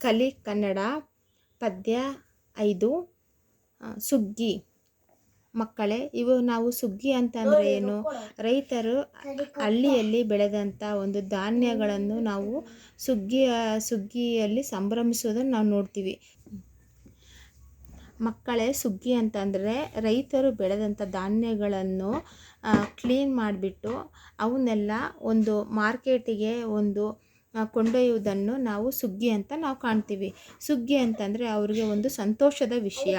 ಕಲಿ ಕನ್ನಡ ಪದ್ಯ 5 ಸುಗ್ಗಿ. ಮಕ್ಕಳೇ, ಇವು ನಾವು ಸುಗ್ಗಿ ಅಂತಂದರೆ ಏನು? ರೈತರು ಹಳ್ಳಿಯಲ್ಲಿ ಬೆಳೆದಂಥ ಒಂದು ಧಾನ್ಯಗಳನ್ನು ನಾವು ಸುಗ್ಗಿಯಲ್ಲಿ ಸಂಭ್ರಮಿಸೋದನ್ನು ನಾವು ನೋಡ್ತೀವಿ. ಮಕ್ಕಳೇ, ಸುಗ್ಗಿ ಅಂತಂದರೆ ರೈತರು ಬೆಳೆದಂಥ ಧಾನ್ಯಗಳನ್ನು ಕ್ಲೀನ್ ಮಾಡಿಬಿಟ್ಟು ಅವನ್ನೆಲ್ಲ ಒಂದು ಮಾರ್ಕೆಟಿಗೆ ಕೊಂಡೊಯ್ಯುವುದನ್ನು ನಾವು ಸುಗ್ಗಿ ಅಂತ ನಾವು ಕಾಣ್ತೀವಿ. ಸುಗ್ಗಿ ಅಂತಂದರೆ ಅವರಿಗೆ ಒಂದು ಸಂತೋಷದ ವಿಷಯ.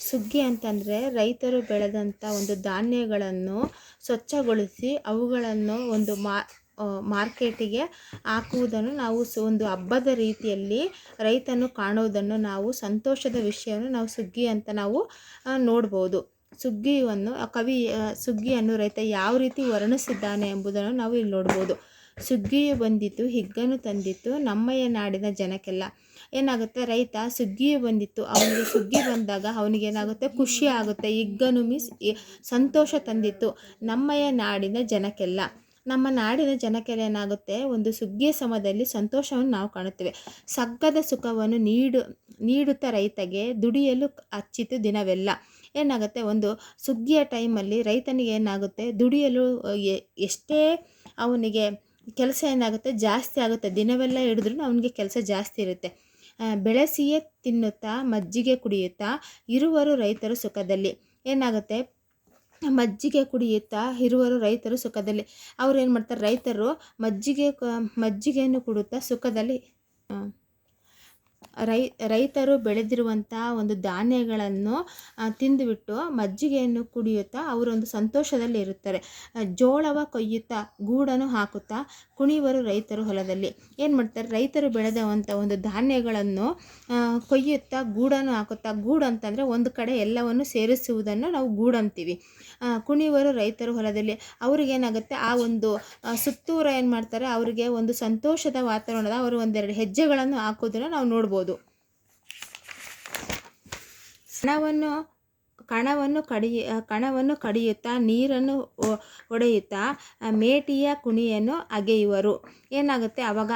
ಸುಗ್ಗಿ ಅಂತಂದರೆ ರೈತರು ಬೆಳೆದಂಥ ಒಂದು ಧಾನ್ಯಗಳನ್ನು ಸ್ವಚ್ಛಗೊಳಿಸಿ ಅವುಗಳನ್ನು ಒಂದು ಮಾರ್ಕೆಟಿಗೆ ಹಾಕುವುದನ್ನು ನಾವು ಒಂದು ಹಬ್ಬದ ರೀತಿಯಲ್ಲಿ ರೈತನು ಕಾಣುವುದನ್ನು ನಾವು ಸಂತೋಷದ ವಿಷಯವನ್ನು ನಾವು ಸುಗ್ಗಿ ಅಂತ ನಾವು ನೋಡ್ಬೋದು. ಸುಗ್ಗಿಯನ್ನು ರೈತ ಯಾವ ರೀತಿ ವರ್ಣಿಸಿದ್ದಾನೆ ಎಂಬುದನ್ನು ನಾವು ಇಲ್ಲಿ ನೋಡ್ಬೋದು. ಸುಗ್ಗಿಯು ಬಂದಿತ್ತು, ಹಿಗ್ಗನ್ನು ತಂದಿತ್ತು, ನಮ್ಮಯ್ಯ ನಾಡಿನ ಜನಕ್ಕೆಲ್ಲ. ಏನಾಗುತ್ತೆ, ರೈತ ಸುಗ್ಗಿಯು ಬಂದಿತ್ತು, ಅವನಿಗೆ ಸುಗ್ಗಿ ಬಂದಾಗ ಅವನಿಗೇನಾಗುತ್ತೆ, ಖುಷಿ ಆಗುತ್ತೆ. ಹಿಗ್ಗನು ಮೀನ್ಸ್ ಸಂತೋಷ ತಂದಿತ್ತು, ನಮ್ಮಯ್ಯ ನಾಡಿನ ಜನಕ್ಕೆಲ್ಲ. ನಮ್ಮ ನಾಡಿನ ಜನಕ್ಕೆಲ್ಲ ಏನಾಗುತ್ತೆ, ಒಂದು ಸುಗ್ಗಿಯ ಸಮಯದಲ್ಲಿ ಸಂತೋಷವನ್ನು ನಾವು ಕಾಣುತ್ತೇವೆ. ಸಗ್ಗದ ಸುಖವನ್ನು ನೀಡುತ್ತಾ ರೈತಗೆ ದುಡಿಯಲು ಹಚ್ಚಿತು ದಿನವೆಲ್ಲ. ಏನಾಗುತ್ತೆ, ಒಂದು ಸುಗ್ಗಿಯ ಟೈಮಲ್ಲಿ ರೈತನಿಗೆ ಏನಾಗುತ್ತೆ, ದುಡಿಯಲು ಎಷ್ಟೇ ಅವನಿಗೆ ಕೆಲಸ ಏನಾಗುತ್ತೆ ಜಾಸ್ತಿ ಆಗುತ್ತೆ. ದಿನವೆಲ್ಲ ಹಿಡಿದ್ರೂ ಅವನಿಗೆ ಕೆಲಸ ಜಾಸ್ತಿ ಇರುತ್ತೆ. ಬೆಳೆಸಿಯೇ ತಿನ್ನುತ್ತಾ ಮಜ್ಜಿಗೆ ಕುಡಿಯುತ್ತಾ ಇರುವರು ರೈತರು ಸುಖದಲ್ಲಿ. ಏನಾಗುತ್ತೆ, ಮಜ್ಜಿಗೆ ಕುಡಿಯುತ್ತಾ ಇರುವರು ರೈತರು ಸುಖದಲ್ಲಿ. ಅವ್ರು ಏನು ಮಾಡ್ತಾರೆ, ರೈತರು ಮಜ್ಜಿಗೆಯನ್ನು ಕುಡಿಯುತ್ತಾ ಸುಖದಲ್ಲಿ ರೈತರು ಬೆಳೆದಿರುವಂಥ ಒಂದು ಧಾನ್ಯಗಳನ್ನು ತಿಂದುಬಿಟ್ಟು ಮಜ್ಜಿಗೆಯನ್ನು ಕುಡಿಯುತ್ತಾ ಅವರೊಂದು ಸಂತೋಷದಲ್ಲಿ ಇರುತ್ತಾರೆ. ಜೋಳವ ಕೊಯ್ಯುತ್ತಾ ಗೂಡನ್ನು ಹಾಕುತ್ತಾ ಕುಣಿವರು ರೈತರು ಹೊಲದಲ್ಲಿ. ಏನು ಮಾಡ್ತಾರೆ, ರೈತರು ಬೆಳೆದಂಥ ಒಂದು ಧಾನ್ಯಗಳನ್ನು ಕೊಯ್ಯುತ್ತಾ ಗೂಡನ್ನು ಹಾಕುತ್ತಾ. ಗೂಡು ಅಂತಂದರೆ ಒಂದು ಕಡೆ ಎಲ್ಲವನ್ನು ಸೇರಿಸುವುದನ್ನು ನಾವು ಗೂಡು ಅಂತೀವಿ. ಕುಣಿವರು ರೈತರು ಹೊಲದಲ್ಲಿ. ಅವ್ರಿಗೇನಾಗುತ್ತೆ, ಆ ಒಂದು ಸುತ್ತೂರ ಏನು ಮಾಡ್ತಾರೆ, ಅವರಿಗೆ ಒಂದು ಸಂತೋಷದ ವಾತಾವರಣದ ಅವರು ಒಂದೆರಡು ಹೆಜ್ಜೆಗಳನ್ನು ಹಾಕೋದನ್ನು ನಾವು ನೋಡ್ಬೋದು. ಕಣವನ್ನು ಕಡಿಯುತ್ತಾ ನೀರನ್ನು ಒಡೆಯುತ್ತಾ ಮೇಟಿಯ ಕುಣಿಯನ್ನು ಅಗೆಯುವರು. ಏನಾಗುತ್ತೆ, ಅವಾಗ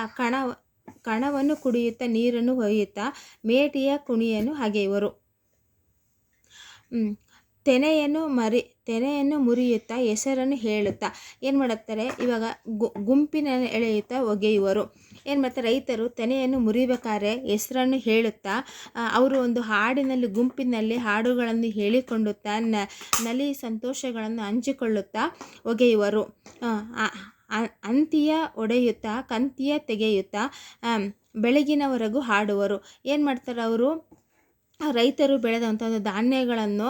ಕಣವನ್ನು ಕುಡಿಯುತ್ತಾ ನೀರನ್ನು ಒಯ್ಯುತ್ತಾ ಮೇಟಿಯ ಕುಣಿಯನ್ನು ಅಗೆಯುವರು. ತೆನೆಯನ್ನು ಮುರಿಯುತ್ತಾ ಹೆಸರನ್ನು ಹೇಳುತ್ತಾ ಏನು ಮಾಡುತ್ತಾರೆ, ಇವಾಗ ಗುಂಪಿನಲ್ಲಿ ಎಳೆಯುತ್ತಾ ಒಗೆಯುವರು. ಏನು ಮಾಡ್ತಾರೆ, ರೈತರು ತೆನೆಯನ್ನು ಮುರಿಬೇಕಾದ್ರೆ ಹೆಸರನ್ನು ಹೇಳುತ್ತಾ ಅವರು ಒಂದು ಹಾಡಿನಲ್ಲಿ ಗುಂಪಿನಲ್ಲಿ ಹಾಡುಗಳನ್ನು ಹೇಳಿಕೊಳ್ಳುತ್ತಾ ನಲಿ ಸಂತೋಷಗಳನ್ನು ಹಂಚಿಕೊಳ್ಳುತ್ತಾ ಒಗೆಯುವರು. ಅಂತಿಯ ಒಡೆಯುತ್ತಾ ಕಂತಿಯ ತೆಗೆಯುತ್ತಾ ಬೆಳಗಿನವರೆಗೂ ಹಾಡುವರು. ಏನು ಮಾಡ್ತಾರೆ, ಅವರು ರೈತರು ಬೆಳೆದಂಥ ಒಂದು ಧಾನ್ಯಗಳನ್ನು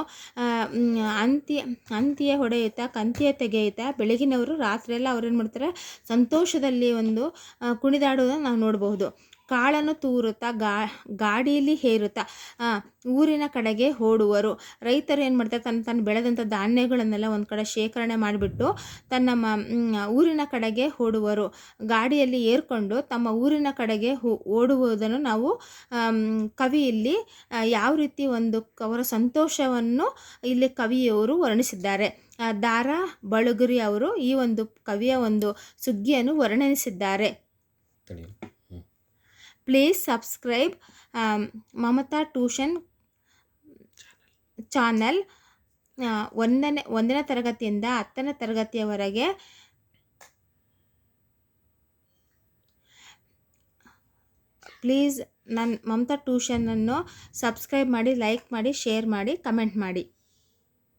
ಅಂತಿಯ ಹೊಡೆಯುತ್ತಾ ಕಂತಿಯ ತೆಗೆಯುತ್ತಾ ಬೆಳಗಿನವರು ರಾತ್ರಿಯೆಲ್ಲ ಅವ್ರು ಏನು ಮಾಡ್ತಾರೆ, ಸಂತೋಷದಲ್ಲಿ ಒಂದು ಕುಣಿದಾಡುವುದನ್ನು ನಾವು ನೋಡಬಹುದು. ಕಾಳನ್ನು ತೂರುತ್ತಾ ಗಾಡಿಯಲ್ಲಿ ಹೇರುತ್ತಾ ಊರಿನ ಕಡೆಗೆ ಓಡುವರು. ರೈತರು ಏನು ಮಾಡ್ತಾರೆ, ತನ್ನ ಬೆಳೆದಂಥ ಧಾನ್ಯಗಳನ್ನೆಲ್ಲ ಒಂದು ಕಡೆ ಶೇಖರಣೆ ಮಾಡಿಬಿಟ್ಟು ತನ್ನ ಊರಿನ ಕಡೆಗೆ ಓಡುವರು. ಗಾಡಿಯಲ್ಲಿ ಏರ್ಕೊಂಡು ತಮ್ಮ ಊರಿನ ಕಡೆಗೆ ಓಡುವುದನ್ನು ನಾವು ಕವಿಯಲ್ಲಿ ಯಾವ ರೀತಿ ಅವರ ಸಂತೋಷವನ್ನು ಇಲ್ಲಿ ಕವಿಯವರು ವರ್ಣಿಸಿದ್ದಾರೆ. ದಾರಾ ಬಳುಗುರಿ ಅವರು ಈ ಒಂದು ಕವಿಯ ಒಂದು ಸುಗ್ಗಿಯನ್ನು ವರ್ಣಿಸಿದ್ದಾರೆ. Please subscribe Mamata tuition channel. 1ನೇ ತರಗತಿಯಿಂದ 10ನೇ ತರಗತಿಯವರೆಗೆ ಪ್ಲೀಸ್ ನನ್ನ ಮಮತಾ ಟ್ಯೂಷನನ್ನು ಸಬ್ಸ್ಕ್ರೈಬ್ ಮಾಡಿ, ಲೈಕ್ ಮಾಡಿ, ಶೇರ್ ಮಾಡಿ, ಕಮೆಂಟ್ ಮಾಡಿ.